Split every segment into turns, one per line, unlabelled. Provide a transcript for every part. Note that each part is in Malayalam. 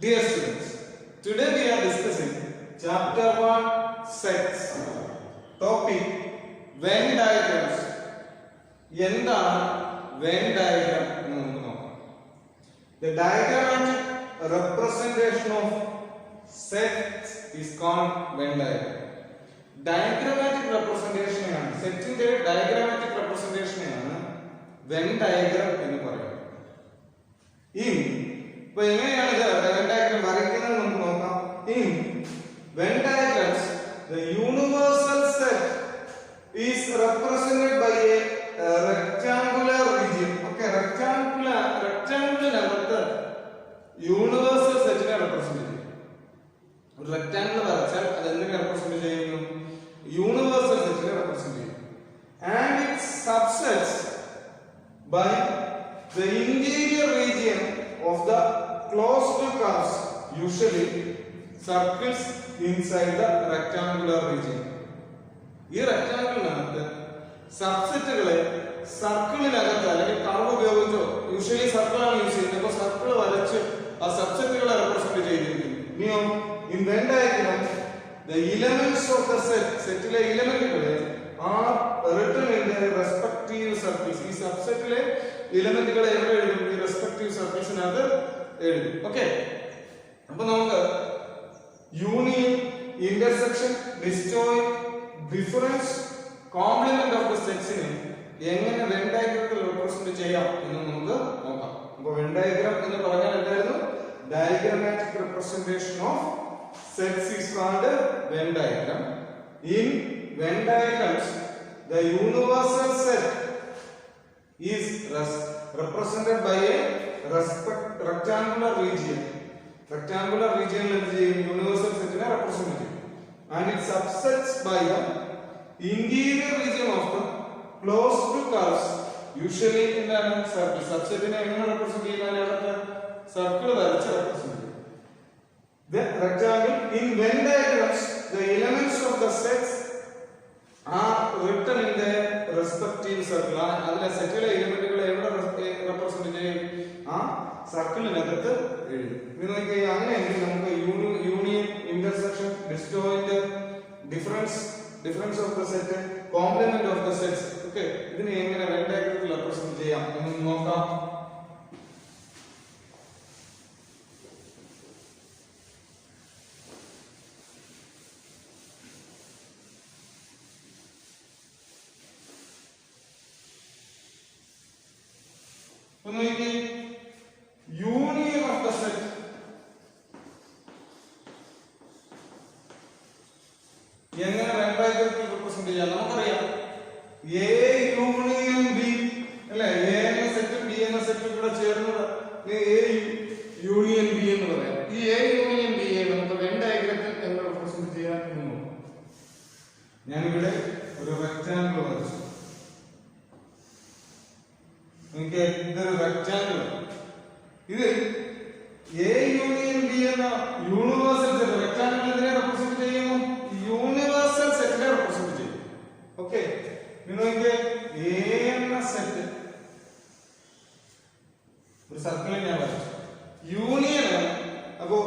Dear students, today we are discussing chapter 1 sets. Topic Venn diagrams. എന്താണ് Venn diagram എന്ന് നമുക്ക് നോക്കാം. The diagrammatic representation of sets is called Venn diagram. Diagrammatic representation ആണ് സെറ്റിന്റെ diagrammatic representation ആണ് Venn diagram എന്ന് പറയുന്നത്. ഇപ്പൊ എങ്ങനെയാണ് Venn diagram വരയ്ക്കുന്നത് നമുക്ക് നോക്കാം. In Venn diagrams, the universal set is represented by a rectangular region. Okay, rectangular അകത്ത് universal set നെ represent ചെയ്യും. ഒരു rectangle വരച്ചാൽ അത് എന്തിനെ represent ചെയ്യുന്നു? Universal set നെ represent ചെയ്യും. And its subsets by the interior region of the closed curves, usually circles inside the rectangular region. ഈ റെക്ടാംഗിളിനകത്ത് സബ്സെറ്റുകളെ സർക്കിളിനകത്ത് അല്ലെങ്കിൽ കർവ് ഉപയോഗിച്ചോ യൂഷ്വലി സർക്കിളാണ് യൂസ് ചെയ്യുന്നത്. അപ്പോൾ സർക്കിൾ വരച്ച് ആ സബ്സെറ്റുകളെ റെപ്രസെന്റ് ചെയ്തിരിക്കുന്നു. ഇനിയോ in Venn diagram the elements of the സെറ്റിലെ എലിമെന്റുകളെ are written in their respective circles. ഈ സബ്സെറ്റിലെ എലിമെന്റുകളെ എവിടെ എഴുതും? ഈ റെസ്പെക്റ്റീവ് സർക്കിൾസിനകത്ത് എഴുതും. ഓക്കെ, അപ്പൊ നമുക്ക് union, intersection, disjoint, difference, complement of the സെറ്റ്സിനെ എങ്ങനെ വെൻ ഡയഗ്രത്തിൽ റെപ്രസെന്റ് ചെയ്യാം എന്ന് നമുക്ക് നോക്കാം. അപ്പൊ വെൻ ഡയഗ്രം എന്ന് പറഞ്ഞാൽ എന്തായിരുന്നു? Diagrammatic representation of sets is called Venn diagram. In Venn diagrams the universal set is represented by a rectangular region. Rectangular region universal set ne represent ചെയ്യും. And its subsets by the interior region of the closed curves, usually in the circle. Subset ne എങ്ങനെ represent ചെയ്യുന്നതിനകത്ത് സർക്കിൾ വരച്ച് represent ചെയ്യും. The rectangle in Venn diagrams, the elements of the sets are written in the respective circle. അതിലെ സെറ്റിലെ എലിമെന്റുകളെ എവിടെ റെപ്രസെന്റ് ചെയ്യും? ആ സർക്കിളിനകത്ത് എഴുതും. ഇത് നോക്കി, അങ്ങനെയെങ്കിൽ നമുക്ക് union, intersection, disjoint, difference of the set, complement of the sets, okay, ഇതിനെ എങ്ങനെ വെൻ ഡയഗ്രത്തിൽ റെപ്രസെന്റ് ചെയ്യാം എന്ന് നോക്കാം. യൂണിയൻ ഓഫ് ദ സെറ്റ് എങ്ങനെ വെൻ ഡയഗ്രത്തിൽ റെപ്രസെന്റ് ചെയ്യാം? നമുക്കറിയാം എ യൂണിയൻ ബി അല്ലെ, എ എന്ന സെറ്റും ബി എന്ന സെറ്റും കൂടെ ചേർന്നത് എ യൂണിയൻ ബി എന്ന് പറയാം. ഈ എ യൂണിയൻ ബി യെ നമുക്ക് വെൻ ഡയഗ്രത്തിൽ എങ്ങനെ റെപ്രസെന്റ് ചെയ്യാം എന്ന് നോക്കാം. ഞാനിവിടെ ഒരു റെക്ടാംഗിൾ വരച്ചു. ഇതൊരു റെക്ടാംഗിൾ. ഇത് എ യൂണിയൻ ബി എന്ന യൂണിവേഴ്സൽ സെറ്റ്. റെക്ടാംഗിൾ ഇതിനെ റെപ്രസെന്റ് ചെയ്യുന്നു, യൂണിവേഴ്സൽ സെറ്റിനെ റെപ്രസെന്റ് ചെയ്യും. ഓക്കെ, നിങ്ങൾക്ക് എ എന്ന സെറ്റ് ഒരു സർക്കിളിൽ ഞാൻ വരച്ചു. യൂണിയൻ, അപ്പോ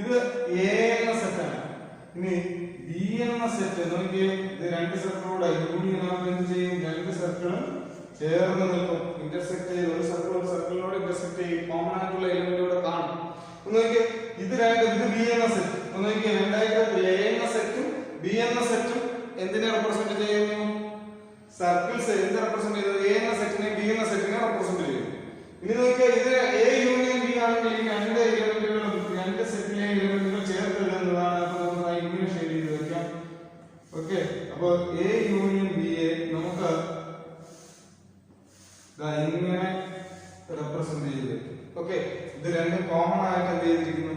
ഇത് എ എന്ന സെറ്റാണ്. ഇനി ബി എന്ന സെറ്റ് നോക്കിയേ, ഇത് രണ്ട് സർക്കിളോടെ യൂണിയൻ ആകുമ്പോൾ എന്ത് ചെയ്യും? രണ്ട് സർക്കിളും ചേർന്ന് നിൽക്കും, ഇന്റർസെക്ട് ചെയ്ത് ഒരു സർക്കിളിനോട് ഇന്റർസെക്ട് ചെയ്യും, കോമൺ ആയിട്ടുള്ള എലിമെന്റിലൂടെ കാണും. നോക്കിയേ, ഇത് രണ്ടും, ഇത് ബി എന്ന സെറ്റ്. നോക്കിയേ, വെൻ ഡയഗ്രത്തിൽ എ എന്ന സെറ്റും ബി എന്ന സെറ്റും എന്തിനെ റെപ്രസെന്റ് ചെയ്യുന്നു? സർക്കിൾസ്. എന്ത് റെപ്രസെന്റ് ചെയ്തത്? എ എന്ന സെറ്റിനെ ബി എന്ന സെറ്റിനെ റെപ്രസെന്റ് ചെയ്യും. ഇനി നോക്കിയാൽ ഇത് എ യൂണിയൻ ബി ആണെങ്കിൽ ഈ രണ്ട് എലിമെന്റുകളും രണ്ട് സെറ്റിലെ എലിമെന്റുകൾ ചേർത്ത് എഴുതുന്നതാണ്. അപ്പൊ നമുക്ക് ഇങ്ങനെ ഷെയ്ഡ് ചെയ്ത് വെക്കാം. ഓക്കെ, അപ്പൊ എ യൂണിയൻ ബി എ നമുക്ക് ഇങ്ങനെ റെപ്രസെന്റ് ചെയ്ത്. ഓക്കെ, ഇത് രണ്ടും കോമൺ ആയിട്ട് എന്ത് ചെയ്തിരിക്കുന്നു?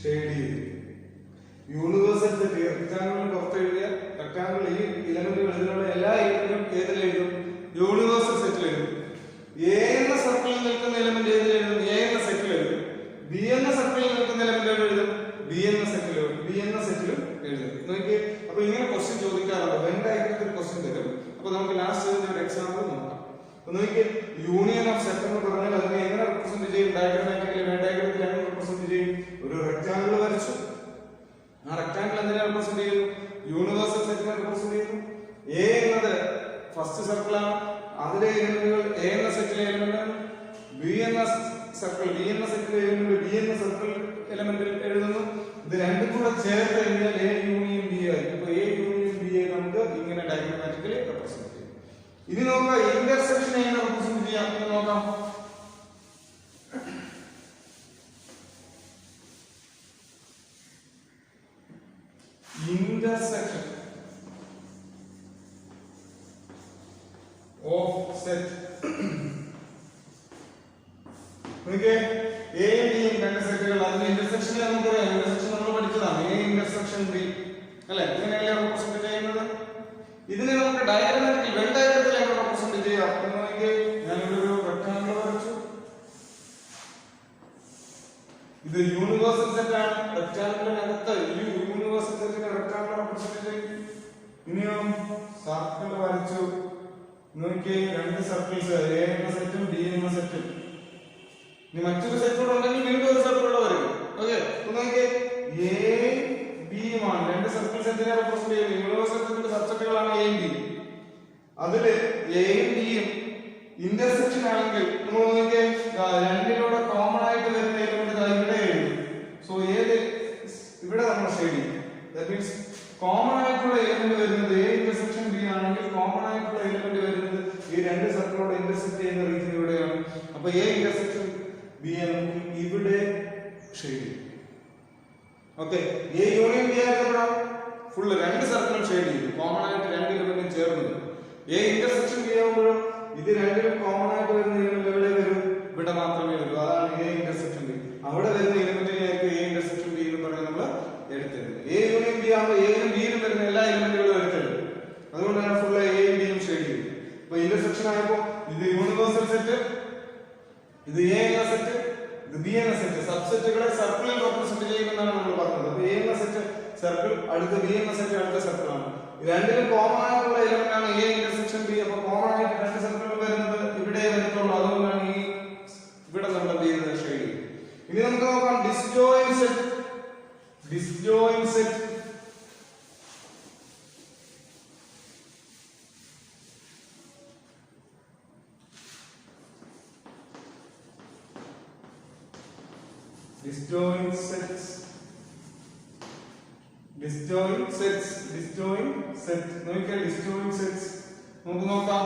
ഷെയ്ഡ് ചെയ്ത്. യൂണിവേഴ്സൽ സെറ്റ് റെക്ടാംഗിളിന് പുറത്ത് എഴുതിയ റെക്ടാംഗിൾ ഈ എലിമെന്റുകൾ ഇതിലുള്ള എല്ലാ എലിമെന്റും ഏതിൽ എഴുതും? യൂണിവേഴ്സൽ സെറ്റിൽ എഴുതും. എ എന്ന സർക്കിളിൽ നിൽക്കുന്ന എലിമെന്റ് ഏതിൽ എഴുതും? എ എന്ന സെറ്റിൽ എഴുതും. ബി എന്ന സർക്കിളിൽ നിൽക്കുന്ന എലിമെന്റ് എഴുതും? ബി എന്ന സെറ്റിലും എഴുതും. നോക്കിയേ, അപ്പൊ ഇങ്ങനെ ക്വസ്റ്റ്യൻ ചോദിക്കാറുണ്ട്. വെൻ ഡയഗ്രത്തിൽ ക്വസ്റ്റ്യൻ തരും. അപ്പൊ നമുക്ക് ലാസ്റ്റ് ഒരു എക്സാമ്പിൾ നോക്കാം. നോക്കിയേ യൂണിയൻ ഓഫ് സെറ്റ് എന്ന് പറഞ്ഞാൽ അതിനെ എങ്ങനെ റെപ്രസെന്റ് ചെയ്യും? ഡയഗ്രമാറ്റിക്കലി ഡയഗ്രത്തിൽ എങ്ങനെ റെപ്രസെന്റ് ചെയ്യും? ഒരു റെക്ടാങ്കിൾ വരച്ചു. ആ റെക്ടാങ്കിൾ എന്തിനെ റെപ്രസെന്റ് ചെയ്യുന്നു? യൂണിവേഴ്സൽ സെറ്റിനെ റെപ്രസെന്റ് ചെയ്യുന്നു. എ എന്നത് ഫസ്റ്റ് സർക്കിൾ ആണ്. അതിലെ എലിമെന്റുകൾ എ എന്ന സെറ്റിലെ എലിമെന്റ് ആണ്. ബി എന്ന സർക്കിൾ ബി എന്ന സെറ്റിലെ എലിമെന്റ് ബി എന്ന സർക്കിൾ എലിമെന്റിൽ എഴുതുന്നു. ഇത് രണ്ടും കൂടെ ചേർത്ത് കഴിഞ്ഞാൽ എ യൂണിയൻ ബി ആയി. അപ്പൊ എ യൂണിയൻ ബി ആയി നമുക്ക് ഇങ്ങനെ ഡയഗ്രമാറ്റിക്കലി റെപ്രസെന്റ് ചെയ്യാം. ഇനി നോക്കാം ഇന്റർസെക്ഷൻ എങ്ങനെ റെപ്രസെന്റ് ചെയ്യാം എന്ന് നോക്കാം. Intersection of set. നോക്കിയേ എയും ബിയും രണ്ട് സെറ്റുകൾ, അതിന്റെ ഇന്റർസെക്ഷൻ നമുക്കറിയാം. ഇന്റർസെക്ഷൻ നമ്മൾ പഠിച്ചതാണ്. എ ഇന്റർസെക്ഷൻ ബി അല്ലെ? ഇങ്ങനെയല്ലേ റെപ്രസെന്റ് ചെയ്യുന്നത്. ഇതിനെ നമുക്ക് ഡയഗ്രമാറ്റിക്കൽ വെൻ ഡയഗ്രത്തിൽ എങ്ങനെ റെപ്രസെന്റ് ചെയ്യാം എന്ന് നോക്കിയേ. ഞാനിവിടെ ഒരു റെക്ടാങ്കിൾ വരച്ചു. ഇത് യൂണിവേഴ്സൽ സെറ്റ് ആണ്. റെക്ടാങ്കിളിനകത്ത് യൂണിവേഴ്സൽ സെറ്റിനെ റെക്ടാങ്കിൾ റെപ്രസെന്റ് ചെയ്യും. ഇനിയോ സർക്കിൾ വരച്ചു. നോക്കിയേ രണ്ട് സർക്കിൾസ്, എ എന്ന സെറ്റും ബി എന്ന സെറ്റും. ഇനി മറ്റൊരു സെറ്റ് കൂടെ ഉണ്ടെങ്കിൽ വീണ്ടും ഒരു സർക്കിൾ കൂടെ വരും. ഓക്കെ, നോക്കിയേ എ ബിയുമാണ് രണ്ട് സർക്കിൾ സെറ്റിനെ റെപ്രസെന്റ് ചെയ്യുന്നത്. യൂണിവേഴ്സൽ സെറ്റിന്റെ സബ്സെറ്റുകളാണ് എയും ബിയും. അതില് എയും ബിയും ഇന്റർസെക്ഷൻ ആണെങ്കിൽ നമ്മൾ നോക്കിയേ രണ്ടിലൂടെ കോമൺ ആയിട്ട് വരുന്ന എലിമെന്റ് ഇവിടെ എഴുതും. സോ ഏത് ഇവിടെ നമ്മൾ ഷെയ്ഡ് ചെയ്യും. ദാറ്റ് മീൻസ് കോമൺ ആയിട്ടുള്ള എലിമെന്റ് വരുന്നത് എ ഇന്റർസെക്ഷൻ ബി ആണെങ്കിൽ കോമൺ ആയിട്ടുള്ള എലിമെന്റ് വരുന്നത് ഈ രണ്ട് സർക്കിളോട് ഇന്റർസെക്ട് ചെയ്യുന്ന റീജിയൻ ഇവിടെയാണ്. അപ്പൊ എ ഇന്റർസെക്ഷൻ ബി നമുക്ക് ഇവിടെ ഷെയ്ഡ് ചെയ്യും. ഓക്കെ, എ യൂണിയൻ ബി ആയപ്പോഴോ ഫുള്ള് രണ്ട് സർക്കിളും ഷെയ്ഡ് ചെയ്തു. കോമൺ ആയിട്ട് രണ്ട് എലിമെന്റും ചേർന്നത്. എ ഇന്റർസെക്ഷൻ ബി ആകുമ്പോഴോ ഇത് രണ്ടിലും കോമൺ ആയിട്ട് വരുന്ന എലിമെന്റ് എവിടെ വരും? ഇവിടെ മാത്രമേ വരൂ. അതാണ് എ ഇന്റർസെക്ഷൻ ബി. അവിടെ വരുന്ന എലിമെന്റിനെയായിരിക്കും എ ഇന്റർസെക്ഷൻ ബി എന്ന് പറഞ്ഞ് നമ്മൾ എടുത്തിരുന്നത്. എ യൂണിയൻ ബി ആകുമ്പോൾ എയിലും ബിയിലും വരുന്ന എല്ലാ എലിമെന്റുകളും എടുത്തിരുന്നത്. അതുകൊണ്ടാണ് ഫുള്ള് എയും ബിയും ഷെയ്ഡ് ചെയ്തത്. അപ്പൊ ഇന്റർസെക്ഷൻ ആയപ്പോൾ ഇത് യൂണിവേഴ്സൽ സെറ്റ്, ഇത് എ എന്ന സെറ്റ്, ഇത് ബി എന്ന സെറ്റ്. സബ്സെറ്റുകളെ സർക്കിളിൽ റെപ്രസെന്റ് ചെയ്യുമെന്നാണ് നമ്മൾ പറഞ്ഞത്. അപ്പൊ എ എന്ന സെറ്റ് സർക്കിൾ, അടുത്ത ബി എന്ന സെറ്റ് അടുത്ത സർക്കിൾ ആണ്. രണ്ടിലും കോമൺ ആയിട്ടുള്ള എലിമെന്റ് ആണ് എ ഇന്റർസെക്ഷൻ ബി. അപ്പൊ കോമൺ ആയിട്ട് രണ്ട് സർക്കിളുകൾ വരുന്നത് ഇവിടെ വരത്തുള്ളൂ. അതുകൊണ്ടാണ് ഈ ഇവിടെ നമ്മൾ എന്ത് ചെയ്യുന്നത്? ഷെയ്ഡ് ചെയ്യും. ഇനി നമുക്ക് നോക്കാം disjoint set. Disjoint set disjoint sets. Disjoint sets. Disjoint set. നോക്കിയാ disjoint sets നമുക്ക് നോക്കാം.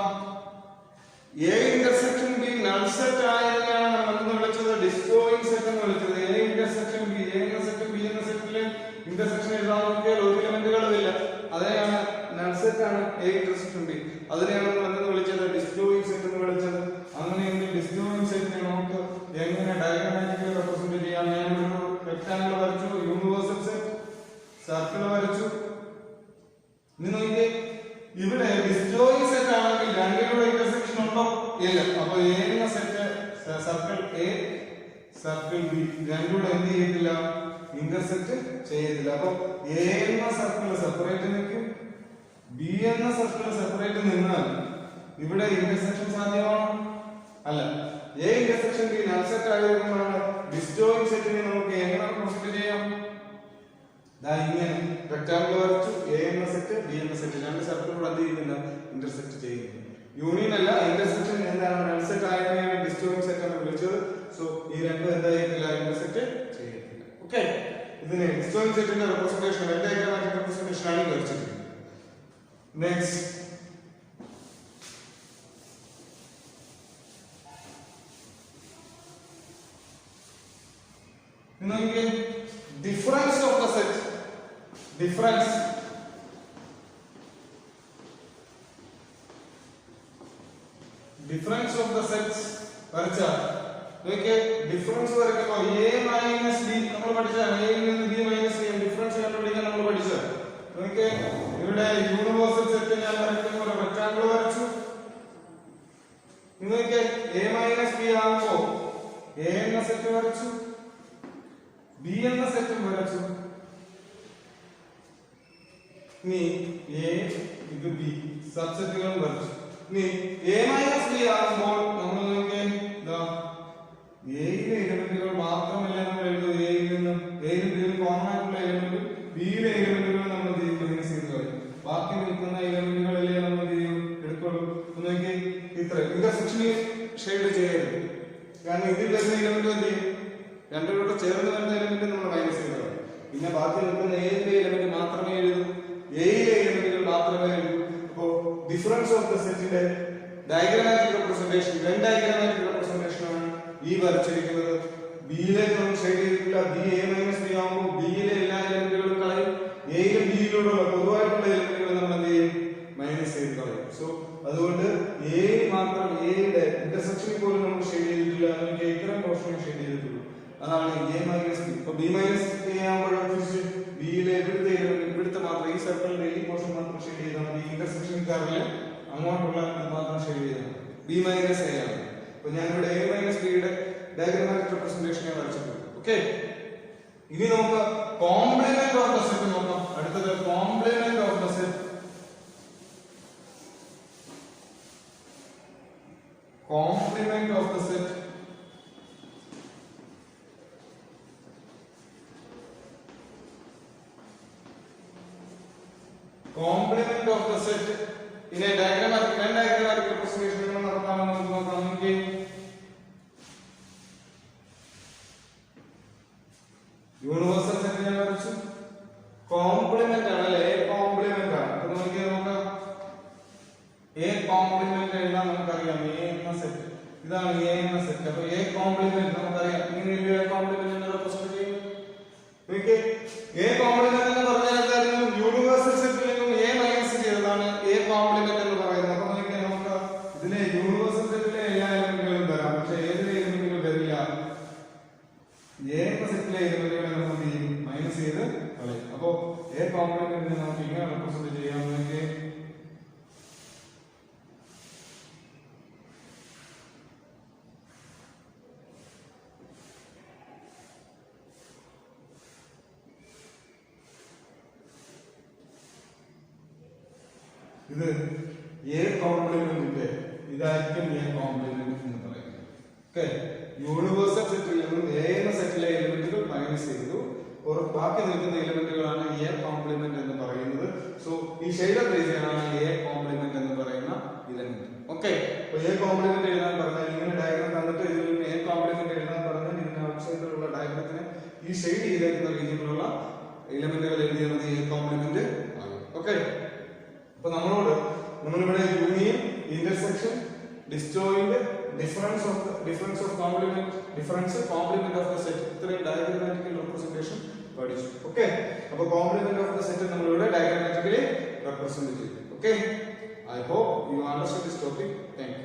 A intersection B null set ആയതിനാണ് നമ്മൾ വിളിച്ചത് disjoint set എന്ന് വിളിച്ചത്. A intersection B, A എന്ന സെറ്റും B എന്ന സെറ്റിലെ ഇന്റർസെക്ഷൻ എഴുതാൻ നോക്കിയാൽ ഒരു എലിമെന്റുകളും ഇല്ല. അതെയാണ് null set ആണ് A intersection B. അതിനെയാണ് നമ്മൾ വിളിച്ചത് disjoint set എന്ന് വിളിച്ചത്. അങ്ങനെയെങ്കിൽ disjoint സെറ്റിനെ നമുക്ക് എങ്ങനെ ഡയഗ്രമാറ്റിക്കലി റെപ്രസെന്റ് ചെയ്യാം? ഞാനൊരു റെക്ടാങ്കിൾ വരച്ചു, യൂണിവേഴ്സൽ സെറ്റ്, സർക്കിൾ വരച്ചു. ഇനി നോക്കിയേ ഇവിടെ ഡിസ്ജോയിന്റ് സെറ്റ് ആണെങ്കിൽ രണ്ടിലൂടെ ഇന്റർസെക്ഷൻ ഉണ്ടോ? ഇല്ല. അപ്പൊ എ എന്ന set circle A circle B രണ്ടിലൂടെ എന്ത് ചെയ്യത്തില്ല? ഇന്റർസെക്ട് ചെയ്യത്തില്ല. അപ്പൊ എ എന്ന സർക്കിൾ സെപ്പറേറ്റ് നിൽക്കും, ബി എന്ന സർക്കിൾ സെപ്പറേറ്റ് നിന്നാൽ ഇവിടെ ഇന്റർസെക്ഷൻ സാധ്യമാണോ? അല്ല. A intersection B null set ആയതുകൊണ്ടാണ് ഡിസ്ജോയിന്റ് സെറ്റിനെ നമുക്ക് എങ്ങനെ റെപ്രസെന്റ് ചെയ്യാം? ദാ ഇങ്ങനെ റെക്ടാങ്കിൾ വരച്ചു, എ എന്ന സെറ്റ് ബി എന്ന സെറ്റ് രണ്ട് സർക്കിളുകൾ എന്ത് ചെയ്യുന്നില്ല? ഇന്റർസെക്ട് ചെയ്യുന്നു. യൂണിയൻ അല്ല, ഇന്റർസെക്ഷൻ എന്താണ്? നൾ സെറ്റ് ആയതിനെയാണ് ഡിസ്ജോയിന്റ് സെറ്റ് എന്ന് വിളിച്ചത്. സോ ഈ രണ്ടും എന്തായിരിക്കില്ല? ഇന്റർസെക്ട് ചെയ്യത്തില്ല. ഓക്കെ, ഇതിനെ ഡിസ്ജോയിന്റ് സെറ്റിന്റെ റെപ്രസെന്റേഷൻ വെൻ ഡയഗ്രമാറ്റിക് റെപ്രസെന്റേഷൻ ആണ് വരച്ചിരിക്കുന്നത്. Next difference of the set. Difference of the sets വരച്ചാ നോക്കിയേ ഡിഫറൻസ് വരയ്ക്കുമ്പോൾ a മൈനസ് b നമ്മൾ പഠിച്ചതാണ്. a യിൽ നിന്ന് b മൈനസ് c ഡിഫറൻസ് കണ്ടുപിടിക്കാൻ നമ്മൾ പഠിച്ചത്. നോക്കിയേ ഇവിടെ യൂണിവേഴ്സൽ സെറ്റ് ഞാൻ വരയ്ക്കുമ്പോൾ ഒരു റെക്ടാങ്കിൾ വരച്ചു. നോക്കിയേ a മൈനസ് b ആകുമ്പോൾ a എന്ന സെറ്റ് വരച്ചു, ബി എന്ന സെറ്റും വരച്ചു. ഇനി എ ഇത് ബി സബ്സെറ്റുകളും വരച്ചു. ഇനി a മൈനസ് b ആകുമ്പോൾ നമ്മൾ നോക്കിയേ ഇതാ a യിലെ എലിമെന്റുകൾ മാത്രമല്ല നമ്മൾ എഴുതും. a യിൽ നിന്നും a യിൽ b കോമൺ ആയിട്ടുള്ള എലിമെന്റ് b യിലെ എലിമെന്റുകൾ നമ്മൾ മൈനസ് ചെയ്ത് കളയും. ബാക്കി നിൽക്കുന്ന എലിമെന്റുകളിലെ നമ്മൾ എടുക്കുള്ളൂ. നോക്കിയേ ഇത്ര ഇന്റർസെക്ഷനിൽ ഷെയ്ഡ് ചെയ്യരുത്. കാരണം ഇതിൽ വരുന്ന എലിമെന്റ് എന്ത് ചെയ്യും? രണ്ടുകൂടെ ചേർന്ന് വരുന്ന എലിമെന്റ് നമ്മൾ മൈനസ് ചെയ്ത് കളയും. പിന്നെ ബാക്കി നിൽക്കുന്ന ഏതിലെ എലിമെന്റ് മാത്രമേ എഴുതൂ, എയിലെ എലിമെന്റുകൾ മാത്രമേ എഴുതൂ. അപ്പോ ഡിഫറൻസ് ഓഫ് ദ സെറ്റിന്റെ diagrammatic representation when diagrammatic representation ആണ് ഈ വരച്ചിരിക്കുന്നത്. ബിയിലേക്ക് നമ്മൾ ഷെയ്ഡ് ചെയ്തിട്ടില്ല. ബി എ മൈനസ് ബി ആകുമ്പോൾ ബിയിലെ എല്ലാ എലിമെന്റുകളും കളയും. എയിലും ബിയിലൂടെയുള്ള പൊതുവായിട്ടുള്ള എലിമെന്റുകൾ നമ്മൾ എന്ത് ചെയ്യും? മൈനസ് ചെയ്ത് കളയും. സോ അതുകൊണ്ട് എ മാത്രം എയുടെ ഇന്റർസെക്ഷനിൽ പോലും നമ്മൾ ഷെയ്ഡ് ചെയ്തിട്ടില്ല. നമുക്ക് ഇത്തരം പോർഷനിൽ ഷെയ്ഡ് ചെയ്തിട്ടുള്ളൂ. അതാണ് എ മൈനസ് ബി. ഇപ്പൊ ബി മൈനസ് എ ആകുമ്പോഴത്തേക്ക് ബിയിലെ ഇവിടുത്തെ മാത്രം ഈ സർക്കിളിന്റെ ഈ പോർഷൻ മാത്രം ഷെയ്ഡ് ചെയ്താൽ മതി. ഇന്റർസെക്ഷൻ കർവില് അങ്ങോട്ടുള്ള മാത്രം ഷെയ്ഡ് ചെയ്താൽ മതി. ബി മൈനസ് എ ആണ്. അപ്പൊ ഞാൻ ഇവിടെ എ മൈനസ് ബിയുടെ ഡയഗ്രാമാറ്റിക് റെപ്രസെന്റേഷനെ വരച്ചിട്ടുണ്ട്. ഓക്കെ, ഇനി നമുക്ക് കോംപ്ലിമെന്റ് ഓഫ് ദ സെറ്റ് നോക്കാം. അടുത്തത് complement of the set. Complement of the set. Complement of the set in a diagrammatic and diagrammatic representation നമ്മൾ നടത്താമെന്ന് നോക്കാം. നമുക്ക് യൂണിവേഴ്സൽ സെറ്റ് ഞാൻ വരച്ചു. കോംപ്ലിമെന്റ് ആണ് അല്ലേ? എ കോംപ്ലിമെന്റ് ആണ്. അപ്പൊ നമുക്ക് നോക്കാം. എ കോംപ്ലിമെന്റ് എഴുതാൻ നമുക്കറിയാം. എ എന്ന സെറ്റ് ഇതാണ് എ എന്ന സെറ്റ്. അപ്പൊ എ കോംപ്ലിമെന്റ് നമുക്കറിയാം. ഇങ്ങനെ എ കോംപ്ലിമെന്റ് റെപ്രസെന്റ് ചെയ്യും. എ കോംപ്ലിമെന്റ് എന്ന് പറഞ്ഞാൽ എന്തായിരുന്നു? യൂണിവേഴ്സൽ സെറ്റിൽ നിന്നും എ മൈനസ് ചെയ്തതാണ് എ കോംപ്ലിമെന്റ് എന്ന് പറയുന്നത്. അപ്പൊ നമുക്ക് ഇതിലെ യൂണിവേഴ്സൽ സെറ്റിലെ എല്ലാ എലിമെന്റുകളും വരാം. പക്ഷെ ഏതിലെ എലിമെന്റുകൾ വരില്ല? എ എന്ന സെറ്റിലെ എലിമെന്റുകളെ നമുക്ക് മൈനസ് ചെയ്ത് കളയും. അപ്പൊ എ കോംപ്ലിമെന്റിനെ നമുക്ക് ഇങ്ങനെ റെപ്രസെന്റ് ചെയ്യാം. ഇത് എ കോംപ്ലിമെന്റിന്റെ ഇതായിരിക്കും എ കോംപ്ലിമെന്റ് എന്ന് പറയുന്നത്. ഓക്കെ, യൂണിവേഴ്സൽ സെറ്റിൽ നിന്നും എ എന്ന സെറ്റിലെ എലിമെന്റുകൾ മൈനസ് ചെയ്തു. ബാക്കി നിൽക്കുന്ന എലിമെന്റുകളാണ് എ കോംപ്ലിമെന്റ് എന്ന് പറയുന്നത്. സോ ഈ ഷെയ്ഡഡ് റീജിയൻ ആണ് എ കോംപ്ലിമെന്റ് എന്ന് പറയുന്ന എലിമെന്റ്. ഓക്കെ, അപ്പൊ എ കോംപ്ലിമെന്റ് എഴുതാൻ പറഞ്ഞാൽ ഇങ്ങനെ ഡയഗ്രാം തന്നിട്ട് ഇതിൽ നിന്ന് എ കോംപ്ലിമെന്റ് എഴുതാൻ പറഞ്ഞാൽ ഇതിന് ഔട്ട്സൈഡിലുള്ള ഡയഗ്രത്തിന് ഈ ഷെയ്ഡ് ചെയ്തിരിക്കുന്ന റീജിയനിലുള്ള എലിമെന്റുകൾ എഴുതിയാൽ മതി എ കോംപ്ലിമെന്റ് ആകും. ഓക്കെ, അപ്പൊ നമ്മളിവിടെ union, intersection, disjoint, difference of complement of the set ഇത്രയും ഡയഗ്രാമാറ്റിക്കൽ റെപ്രസെന്റേഷൻ പഠിച്ചു. ഓക്കെ, അപ്പൊ കോംപ്ലിമെന്റ് ഓഫ് ദ സെറ്റ് നമ്മളിവിടെ ഡയഗ്രാമാറ്റിക്കലി റെപ്രസെന്റ് ചെയ്തു. Okay, I hope you understand this topic. Thank U.